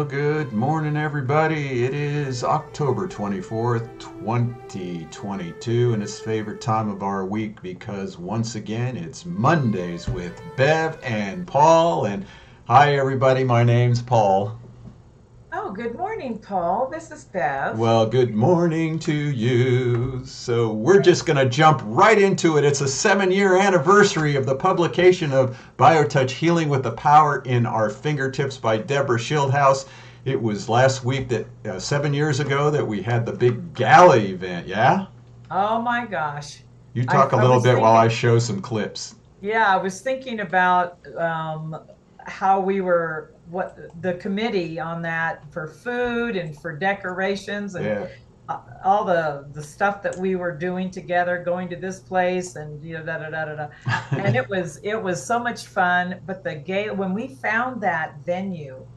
Well, good morning, everybody. It is October 24th, 2022, and it's favorite time of our week because once again it's Mondays with Bev and Paul. And hi, everybody. My name's Paul. Oh, good morning, Paul. This is Bev. Well, good morning to you. So we're just going to jump right into it. It's a 7-year anniversary of the publication of BioTouch Healing with the Power in Our Fingertips by Debra Schildhouse. It was last week that 7 years ago that we had the big Gala event. Yeah? Oh my gosh. You I, talk a I little was bit while I thinking, show some clips. yeah, I was thinking about how what the committee on that for food and for decorations and Yeah. all the stuff that we were doing together, going to this place and da da da da da. And it was so much fun. But when we found that venue,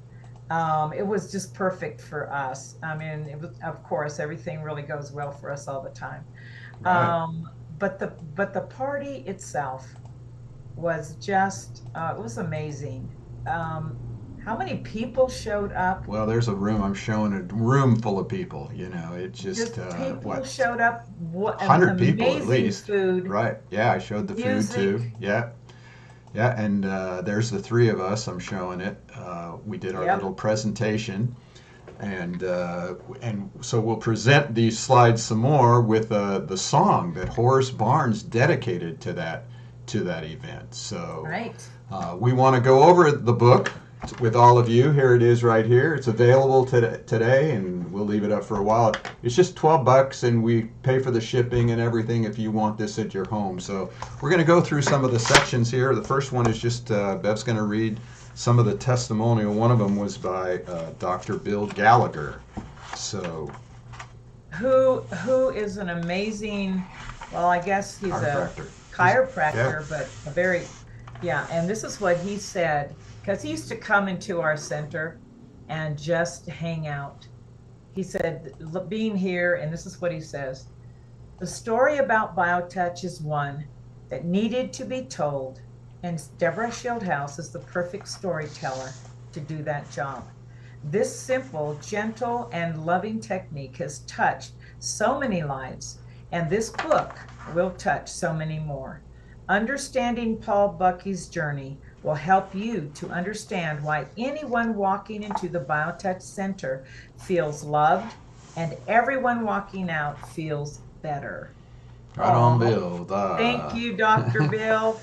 it was just perfect for us. I mean, it was, of course, everything really goes well for us all the time. Right. But the party itself was just it was amazing. Um, how many people showed up? Well, there's a room, I'm showing a room full of people. It's just, Just people what, showed up. What 100 people at amazing least. food, Right. Yeah, I showed the food too. music. Yeah. Yeah, and there's the three of us. I'm showing it. We did our Yep. little presentation, and so we'll present these slides some more with the song that Horace Barnes dedicated to that event. So Right. we want to go over the book with all of you. Here it is right here. It's available today, and we'll leave it up for a while. It's just $12, and we pay for the shipping and everything if you want this at your home. So we're going to go through some of the sections here. The first one is just Bev's going to read some of the testimonial. One of them was by Dr. Bill Gallagher. So Who is an amazing, well, I guess he's a chiropractor. Yeah. chiropractor, but a very, yeah. And this is what he said, because he used to come into our center and just hang out. He said, being here, and this is what he says: the story about BioTouch is one that needed to be told, and Debra Schildhouse is the perfect storyteller to do that job. This simple, gentle, and loving technique has touched so many lives, and this book will touch so many more. Understanding Paul Bucky's journey will help you to understand why anyone walking into the BioTouch Center feels loved and everyone walking out feels better. Right on, Oh, Bill. thank you, Dr. Bill.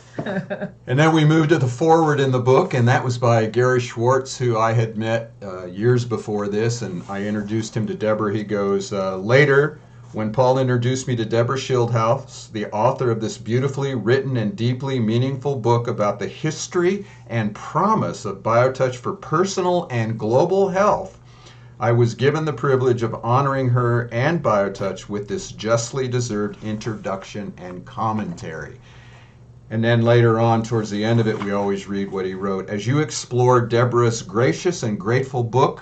And then we moved to the forward in the book, and that was by Gary Schwartz, who I had met years before this, and I introduced him to Deborah. He goes, later, when Paul introduced me to Debra Schildhouse, the author of this beautifully written and deeply meaningful book about the history and promise of BioTouch for personal and global health, I was given the privilege of honoring her and BioTouch with this justly deserved introduction and commentary. And then later on, towards the end of it, we always read what he wrote. As you explore Deborah's gracious and grateful book,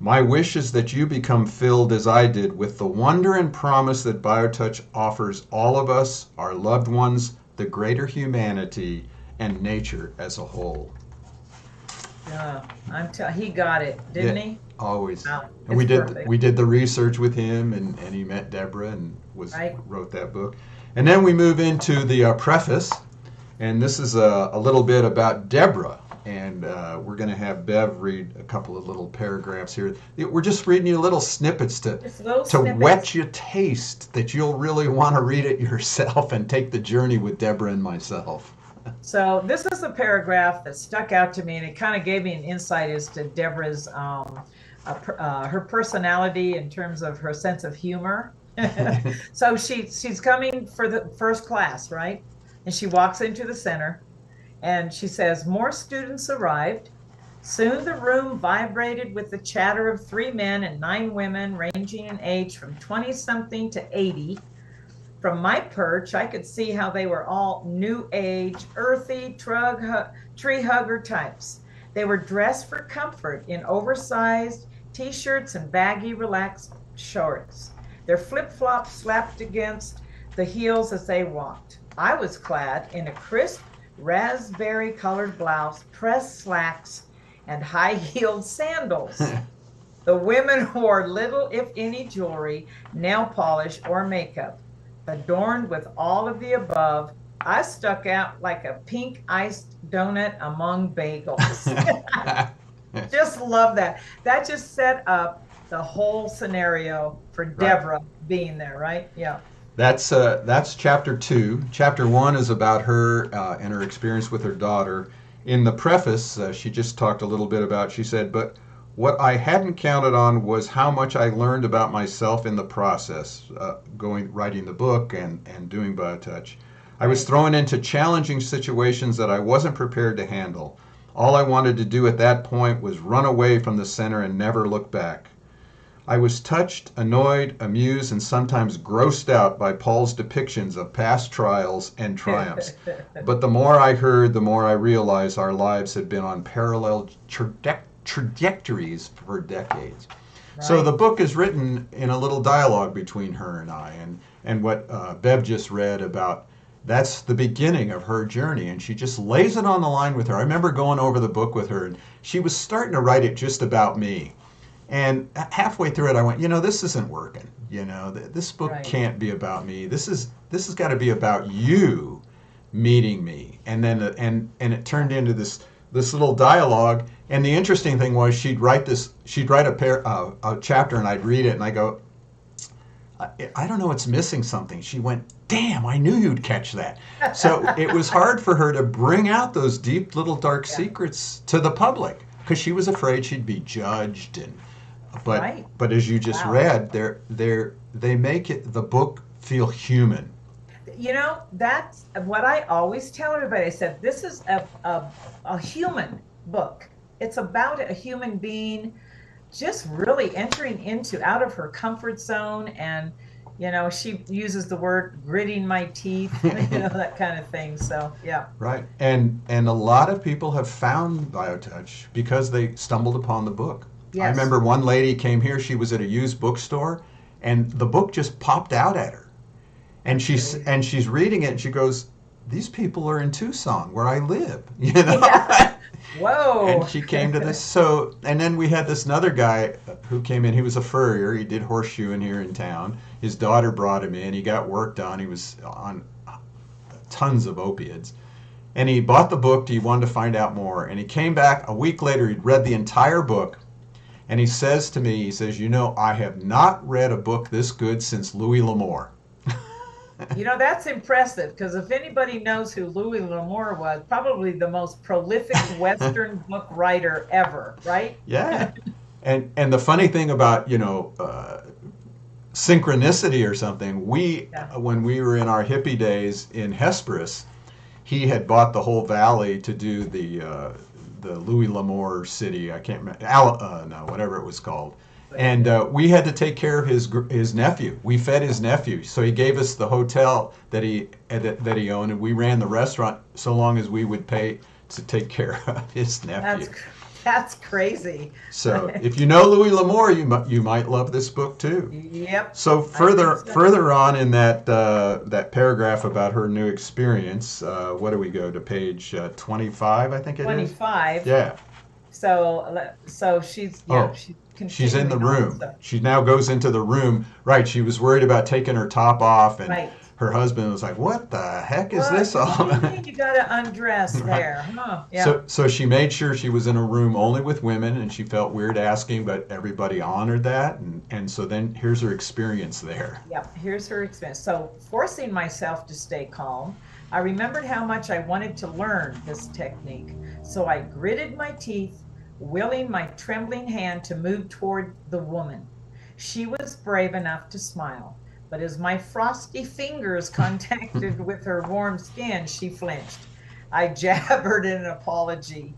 my wish is that you become filled as I did with the wonder and promise that BioTouch offers all of us, our loved ones, the greater humanity, and nature as a whole. Yeah, he got it, didn't Yeah, he? always. Wow, And it's we perfect, did the research with him, and he met Deborah and was right? wrote that book. And then we move into the preface, and this is a little bit about Deborah. And we're going to have Bev read a couple of little paragraphs here. We're just reading you little snippets to Just little to snippets. whet your taste that you'll really want to read it yourself and take the journey with Deborah and myself. So this is a paragraph that stuck out to me, and it kind of gave me an insight as to Deborah's her personality in terms of her sense of humor. So she's coming for the first class, right? And she walks into the center, and she says, "More students arrived. Soon the room vibrated with the chatter of 3 men and 9 women, ranging in age from 20 something to 80. From my perch, I could see how they were all new age, earthy, tree hugger types. They were dressed for comfort in oversized t-shirts and baggy, relaxed shorts. Their flip-flops slapped against the heels as they walked. I was clad in a crisp, raspberry colored blouse, pressed slacks, and high-heeled sandals. The women wore little, if any, jewelry, nail polish, or makeup. Adorned with all of the above, I stuck out like a pink iced donut among bagels. Just love that. That just set up the whole scenario for Debra being there, right? Yeah. That's chapter 2. Chapter 1 is about her and her experience with her daughter. In the preface, she just talked a little bit about, she said, but what I hadn't counted on was how much I learned about myself in the process, writing the book and doing BioTouch. I was thrown into challenging situations that I wasn't prepared to handle. All I wanted to do at that point was run away from the center and never look back. I was touched, annoyed, amused, and sometimes grossed out by Paul's depictions of past trials and triumphs. But the more I heard, the more I realized our lives had been on parallel trajectories for decades. Right. So the book is written in a little dialogue between her and I, and what Bev just read about, that's the beginning of her journey, and she just lays it on the line with her. I remember going over the book with her, and she was starting to write it just about me. And halfway through it, I went, this isn't working. This book can't be about me. This has got to be about you meeting me. And then and it turned into this little dialogue. And the interesting thing was, she'd write a chapter, and I'd read it, and I go, I don't know, it's missing something. She went, damn, I knew you'd catch that. So it was hard for her to bring out those deep little dark secrets to the public, because she was afraid she'd be judged. But as you just read, they make the book feel human. That's what I always tell everybody. I said, this is a human book. It's about a human being just really entering out of her comfort zone. And, she uses the word gritting my teeth, that kind of thing. So, yeah. Right. And a lot of people have found BioTouch because they stumbled upon the book. Yes. I remember one lady came here, she was at a used bookstore, and the book just popped out at her. And she's reading it, and she goes, these people are in Tucson, where I live, Yeah. Whoa. And she came to this. And then we had this other guy who came in. He was a furrier. He did horseshoeing here in town. His daughter brought him in. He got work done. He was on tons of opiates. And he bought the book. He wanted to find out more. And he came back a week later. He'd read the entire book. And he says to me, I have not read a book this good since Louis L'Amour. That's impressive, because if anybody knows who Louis L'Amour was, probably the most prolific Western book writer ever, right? Yeah. And the funny thing about, synchronicity or something, when we were in our hippie days in Hesperus, he had bought the whole valley to do the Louis L'Amour city. I can't remember, whatever it was called. And we had to take care of his nephew. We fed his nephew, so he gave us the hotel that he owned, and we ran the restaurant so long as we would pay to take care of his nephew. That's crazy. So if you know Louis L'Amour, you might love this book too. Yep. So further on in that paragraph about her new experience, what do we go to, page 25? I think it 25. is. Yeah. So she's she's in the room. She now goes into the room. Right. She was worried about taking her top off, and her husband was like, "What the heck is this all?" You got to undress there. Huh. Yeah. So she made sure she was in a room only with women, and she felt weird asking, but everybody honored that. And so then here's her experience there. Yeah. Here's her experience. So forcing myself to stay calm, I remembered how much I wanted to learn this technique. So I gritted my teeth, willing my trembling hand to move toward the woman. She was brave enough to smile, but as my frosty fingers contacted with her warm skin, she flinched. I jabbered an apology.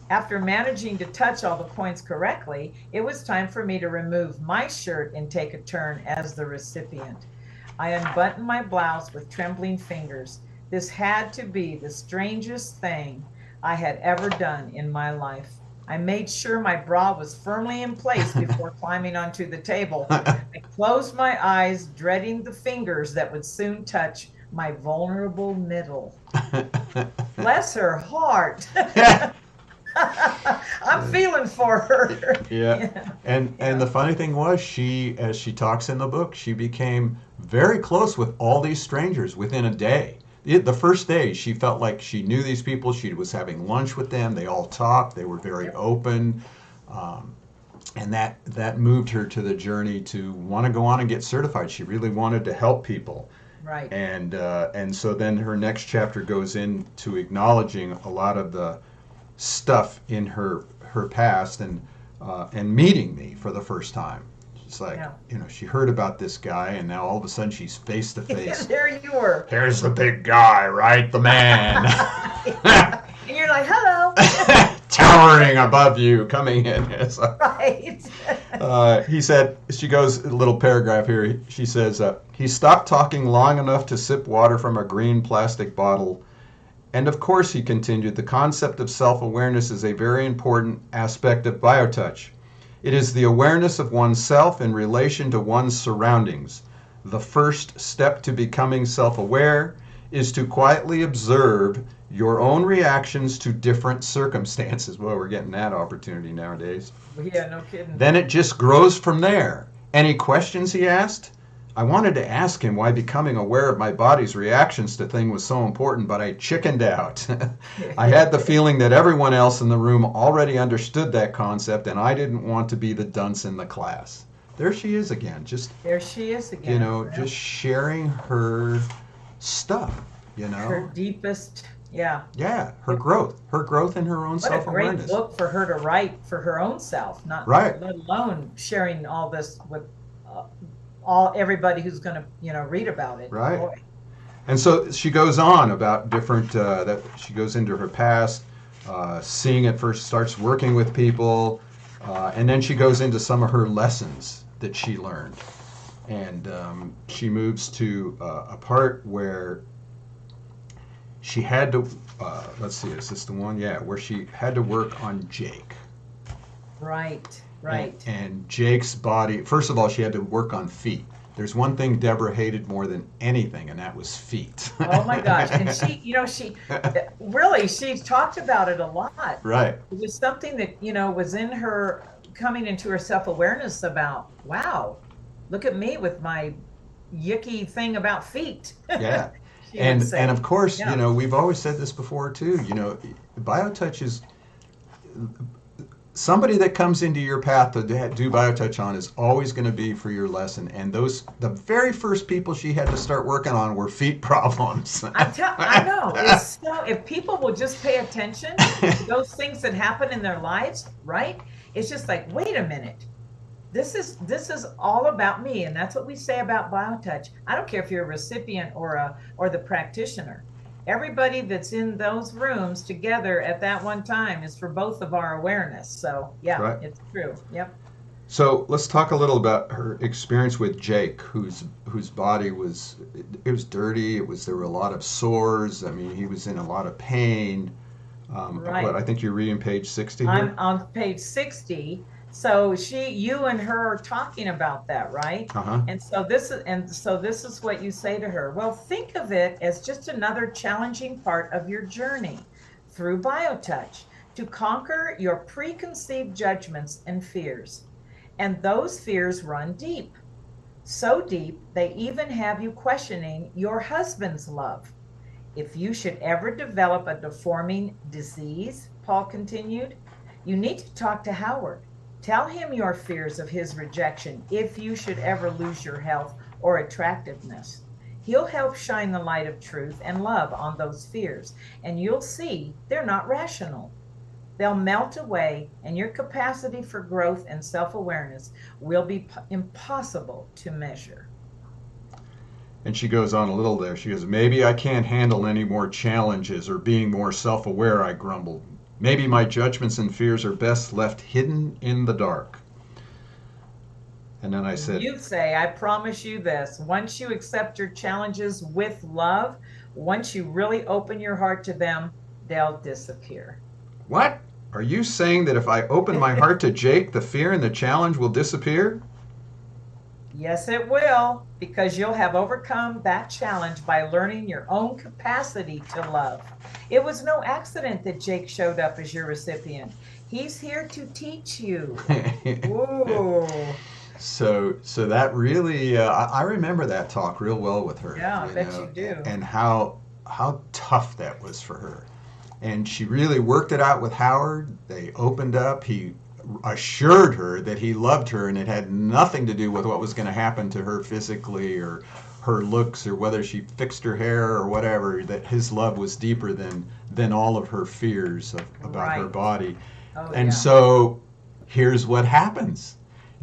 After managing to touch all the points correctly, it was time for me to remove my shirt and take a turn as the recipient. I unbuttoned my blouse with trembling fingers. This had to be the strangest thing I had ever done in my life. I made sure my bra was firmly in place before climbing onto the table. I closed my eyes, dreading the fingers that would soon touch my vulnerable middle. Bless her heart. I'm feeling for her. Yeah. Yeah. And Yeah. the funny thing was, as she talks in the book, she became very close with all these strangers within a day. The first day, she felt like she knew these people. She was having lunch with them. They all talked. They were very Yep. open. Um, and that moved her to the journey to want to go on and get certified. She really wanted to help people. Right. And so then her next chapter goes into acknowledging a lot of the stuff in her past, and meeting me for the first time. She's like, Yeah. she heard about this guy, and now all of a sudden she's face to And face. there you were. Here's the big guy, right? The man. Yeah. And you're like, hello. Towering above you, coming in. So, Right. she goes, a little paragraph here. She says, he stopped talking long enough to sip water from a green plastic bottle. And of course, he continued, the concept of self-awareness is a very important aspect of biotouch. It is the awareness of oneself in relation to one's surroundings. The first step to becoming self-aware is to quietly observe your own reactions to different circumstances. Well, we're getting that opportunity nowadays. Yeah, no kidding. Then it just grows from there. Any questions, he asked? I wanted to ask him why becoming aware of my body's reactions to things was so important, but I chickened out. I had the feeling that everyone else in the room already understood that concept, and I didn't want to be the dunce in the class. There she is again, just, There she is again. just sharing her stuff, Her deepest, yeah. Yeah, her growth in her own What a great self-awareness. book for her to write for her own self, not Right. let alone sharing all this with uh, everybody who's going to read about it. Right. Boy. And so she goes on about different, that she goes into her past, seeing it first, starts working with people, and then she goes into some of her lessons that she learned. And she moves to a part where she had to, let's see, is this the one? Yeah, where she had to work on Jake. Right. Right. And Jake's body, first of all, she had to work on feet. There's one thing Debra hated more than anything, and that was feet. Oh my gosh. And she really, she talked about it a lot. Right. It was something that, was in her coming into her self-awareness about, wow, look at me with my yucky thing about feet. Yeah. She would And say. and of course, Yeah. we've always said this before too. BioTouch is somebody that comes into your path to do BioTouch on is always going to be for your lesson. And the very first people she had to start working on were feet problems. I know. It's so, if people will just pay attention to those things that happen in their lives, right? It's just like, wait a minute. This is all about me, and that's what we say about BioTouch. I don't care if you're a recipient or the practitioner. Everybody that's in those rooms together at that one time is for both of our awareness. So yeah, Right. it's true. Yep. So let's talk a little about her experience with Jake, whose body was dirty. There were a lot of sores. I mean, he was in a lot of pain. Right. I think you're reading page 60 I'm here. on page 60. So you and her are talking about that, right? Uh-huh. And so this is what you say to her. Well, think of it as just another challenging part of your journey through BioTouch to conquer your preconceived judgments and fears. And those fears run deep. So deep, they even have you questioning your husband's love. If you should ever develop a deforming disease, Paul continued, you need to talk to Howard. Tell him your fears of his rejection if you should ever lose your health or attractiveness. He'll help shine the light of truth and love on those fears, and you'll see they're not rational. They'll melt away, and your capacity for growth and self-awareness will be impossible to measure. And she goes on a little there. She goes, maybe I can't handle any more challenges or being more self-aware, I grumbled. Maybe my judgments and fears are best left hidden in the dark. And then I said, You say, I promise you this, once you accept your challenges with love, once you really open your heart to them, they'll disappear. what? Are you saying that if I open my heart to Jake, the fear and the challenge will disappear? Yes, it will, because you'll have overcome that challenge by learning your own capacity to love. It was no accident that Jake showed up as your recipient. He's here to teach you. Ooh, So that really, I remember that talk real well with her, yeah, I you bet you know, do. and how tough that was for her. And she really worked it out with Howard. They opened up. He assured her that he loved her, and it had nothing to do with what was going to happen to her physically or her looks or whether she fixed her hair or whatever. That his love was deeper than all of her fears about her Right. body. Oh, And yeah. so here's what happens.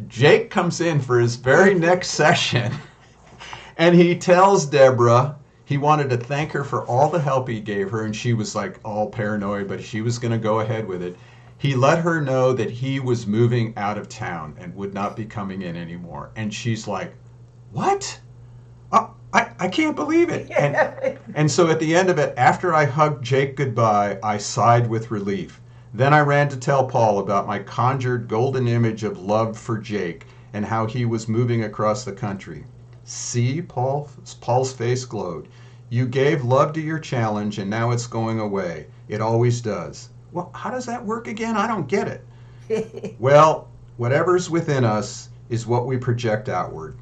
Jake comes in for his very next session and he tells Debra he wanted to thank her for all the help he gave her, and she was like all paranoid, but she was going to go ahead with it. He let her know that he was moving out of town and would not be coming in anymore. And she's like, "What? Oh, I can't believe it." Yeah. And so at the end of it, after I hugged Jake goodbye, I sighed with relief. Then I ran to tell Paul about my conjured golden image of love for Jake and how he was moving across the country. "See," Paul's face glowed. "You gave love to your challenge and now it's going away. It always does." Well, how does that work again? I don't get it. Well, whatever's within us is what we project outward.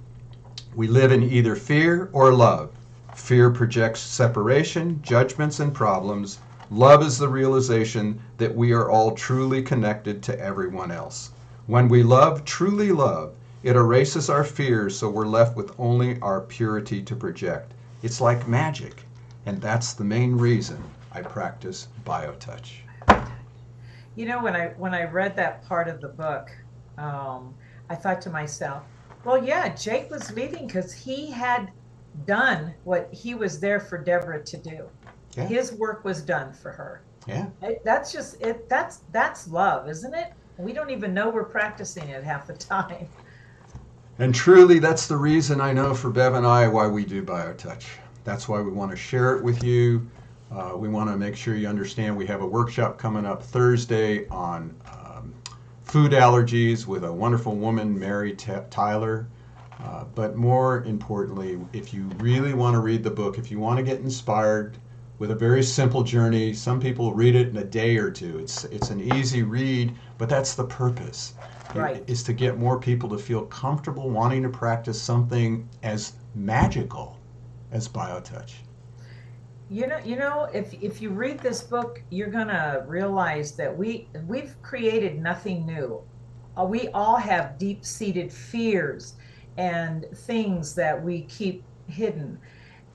We live in either fear or love. Fear projects separation, judgments, and problems. Love is the realization that we are all truly connected to everyone else. When we love, truly love, it erases our fears so we're left with only our purity to project. It's like magic, and that's the main reason I practice BioTouch. When I read that part of the book, I thought to myself, well, yeah, Jake was leaving because he had done what he was there for Deborah to do. Yeah, His work was done for her. yeah. That's just it. That's love, isn't it? We don't even know we're practicing it half the time. And truly, that's the reason I know for Bev and I why we do BioTouch. That's why we want to share it with you. We want to make sure you understand we have a workshop coming up Thursday on food allergies with a wonderful woman, Mary Tyler. But more importantly, if you really want to read the book, if you want to get inspired with a very simple journey, some people read it in a day or two. It's an easy read, but that's the purpose. Right. Is to get more people to feel comfortable wanting to practice something as magical as BioTouch. If you read this book, you're gonna realize that we've created nothing new. We all have deep-seated fears and things that we keep hidden.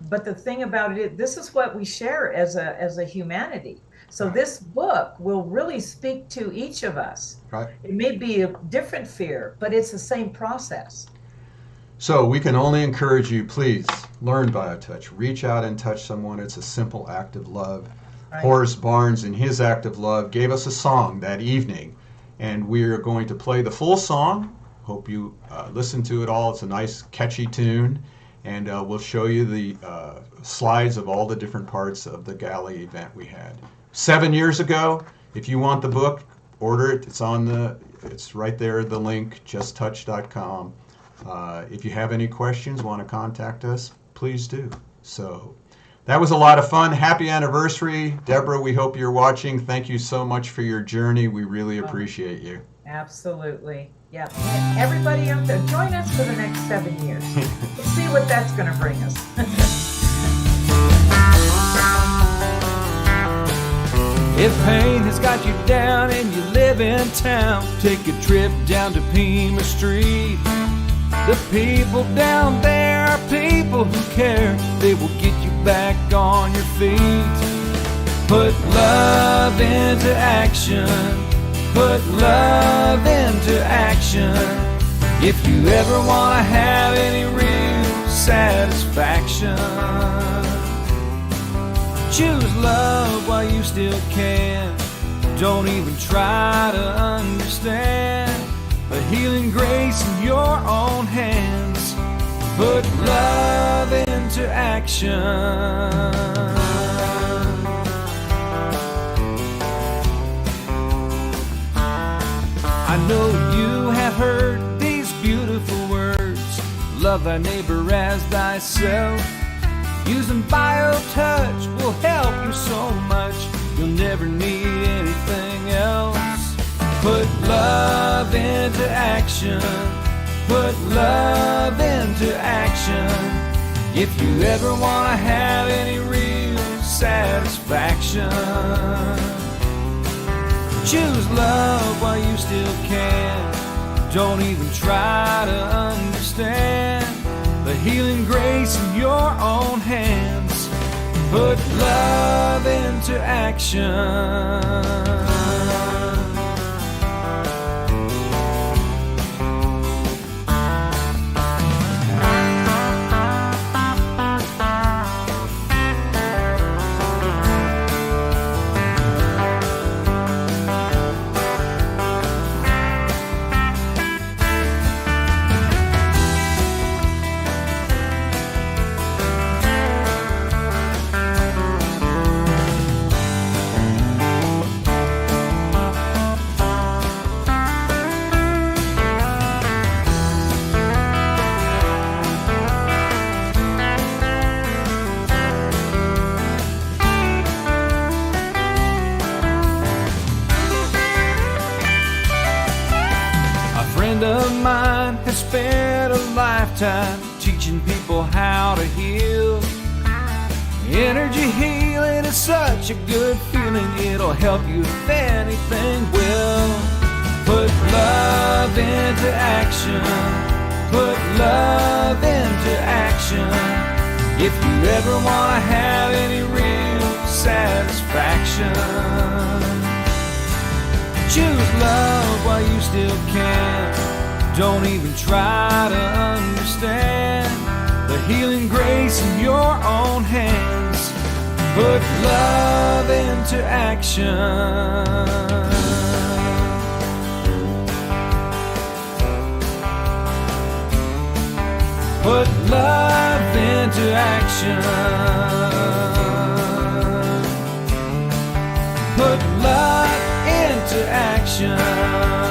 But the thing about it, this is what we share as a humanity. So Right. this book will really speak to each of us. Right. It may be a different fear, but it's the same process. So we can only encourage you, please learn BioTouch. Reach out and touch someone. It's a simple act of love. Right. Horace Barnes, in his act of love, gave us a song that evening, and we're going to play the full song. Hope you listen to it all. It's a nice, catchy tune, and we'll show you the slides of all the different parts of the Gala event we had 7 years ago. If you want the book, order it. It's right there, the link, justtouch.com. If you have any questions, want to contact us, please do. So that was a lot of fun. Happy anniversary. Debra, we hope you're watching. Thank you so much for your journey. We really appreciate you. Absolutely. Yeah. And everybody out there, join us for the next 7 years. We'll see what that's going to bring us. If pain has got you down and you live in town, take a trip down to Pima Street. The people down there are people who care. They will get you back on your feet. Put love into action. Put love into action. If you ever want to have any real satisfaction, choose love while you still can. Don't even try to understand. A healing grace in your own hands. Put love into action. I know you have heard these beautiful words. love thy neighbor as thyself. Using BioTouch will help you so much, you'll never need anything else. Put love into action. Put love into action. If you ever want to have any real satisfaction, choose love while you still can. Don't even try to understand the healing grace in your own hands. Put love into action. Of mine has spent a lifetime teaching people how to heal. Energy healing is such a good feeling, it'll help you if anything will. Put love into action. Put love into action. If you ever want to have any real satisfaction, choose love while you still can. Don't even try to understand the healing grace in your own hands. Put love into action. Put love into action. Put love into action.